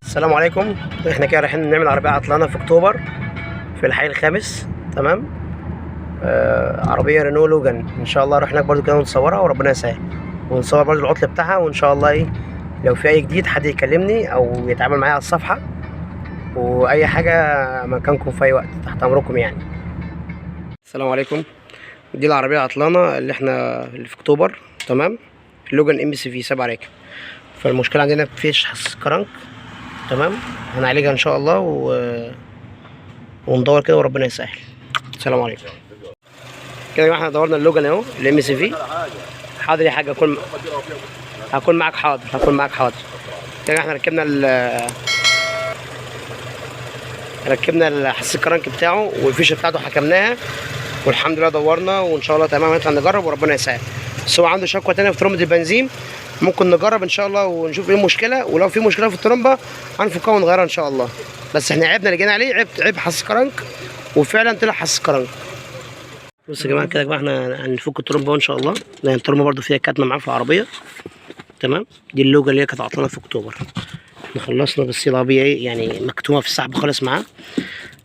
السلام عليكم. احنا كده رايحين نعمل عربيه عطلانه في اكتوبر في الحي الخامس. تمام. عربيه رينو لوجان ان شاء الله. نروح هناك برضو كده ونصورها وربنا يسهل، ونصور برضو العطل بتاعها، وان شاء الله ايه لو في اي جديد حد يكلمني او يتعامل معايا على الصفحه، واي حاجه مكانكم في اي وقت تحت امركم يعني. السلام عليكم. دي العربيه عطلانه اللي في اكتوبر. تمام. لوجان MCV 7 راكب. فالمشكله عندنا مفيش حساس كرنك. تمام. هنعالجها ان شاء الله وندور كده وربنا يسهل. السلام عليكم. كده احنا دورنا اللوجان اهو MCV. حاضر يا حاج، هكون معاك. حاضر. كده احنا ركبنا الحساس الكرنك بتاعه والفيشه بتاعته حكمناها، والحمد لله دورنا وان شاء الله تمام. هنطلع نجرب وربنا يسهل. بس هو عنده شكوى تانية في ترمبة البنزين، ممكن نجرب ان شاء الله ونشوف ايه المشكله، ولو في مشكله في الترمبه هنفكها ونغيرها ان شاء الله. بس احنا عيبنا اللي جينا عليه عيب حساس كرنك، وفعلا طلع حساس كرنك. بصوا يا جماعه كده احنا هنفك الترمبه ان شاء الله، لان الترمبه برده فيها كتمه معاه في العربيه. تمام. دي اللوجه اللي هي كانت عطلانه في اكتوبر. احنا خلصنا، بس العربيه ايه يعني مكتومه في السحب خالص معاه.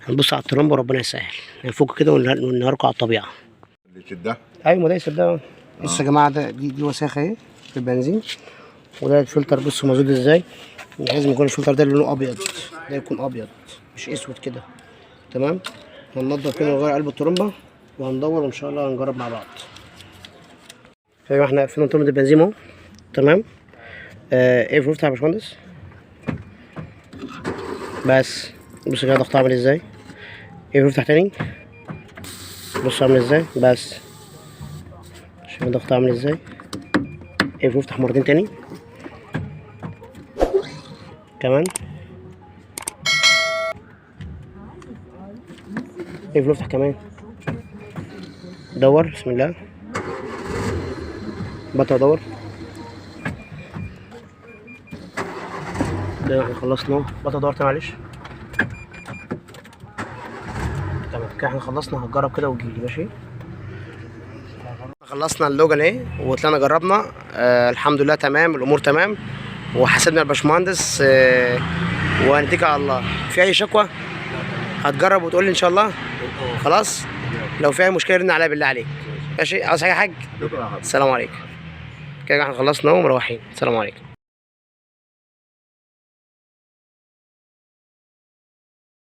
هنبص على الترمبه وربنا يسهل، هنفك كده ونهاركوا على الطبيعه. اللي يشدها؟ ايوه، ما ده يشدها. بصوا يا جماعه، دي وساخه اهي في البنزين، وده الفلتر. بصوا موجود ازاي. لازم يكون الفلتر ده لونه ابيض، ده يكون ابيض مش اسود كده. تمام. هننضف كده ونغير قلب الترمبه وهندور وان شاء الله هنجرب مع بعض. ايوه احنا قفلنا ترمبه البنزين اهو. تمام. ايه افتح يا باشمهندس. بس بص كده ضغطها عامل ازاي. ايه افتح تاني. بص عامل ازاي. بس شوف ضغطها عامل ازاي. ايه افتح مرتين تاني كمان. ايه افتح كمان. دور بسم الله. بطل دور. ده احنا خلصنا. بطل دور تاني معلش. تمام كده احنا خلصنا. هنجرب كده وتجيلي ماشي. خلصنا اللوجان اهي وطلعنا جربنا. الحمد لله تمام، الامور تمام، وحاسبنا الباشمهندس. وهنتكل على الله. في اي شكوى هتجرب وتقول لي ان شاء الله. خلاص. لو في اي مشكله رن عليا بالله عليك. ماشي. عاوز حاجه يا حاج؟ السلام عليكم. كده احنا خلصنا ومروحين. السلام عليكم.